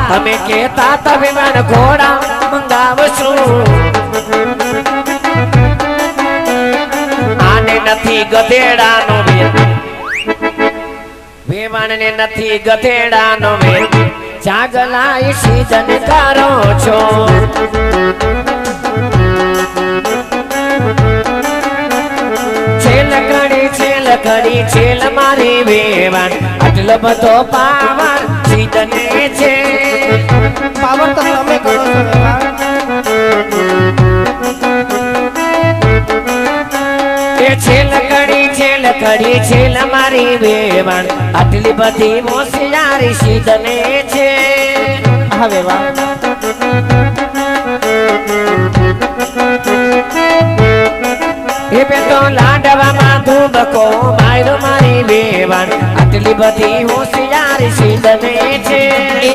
તમે કેતા તમે મને ઘોડા મંગાવશું આને નથી ગધેડાનો વેર વેવાણ ને નથી ગધેડાનો વેર જાગલાય સીજન કરો છો છેલ છેલ મારી વેવાણ આટલો બધો પાવર સીધને છે પાવર તો તમે કરો છો એ છેલ કડી છેલ મારી વેવાણ આટલી બધી હોશિયારી સીધને છે હા વેવાણ એ બેટો લાડવામાં ધૂબકો મારો મારી વેવાણ આટલી બધી હોશિયારી સીધને છે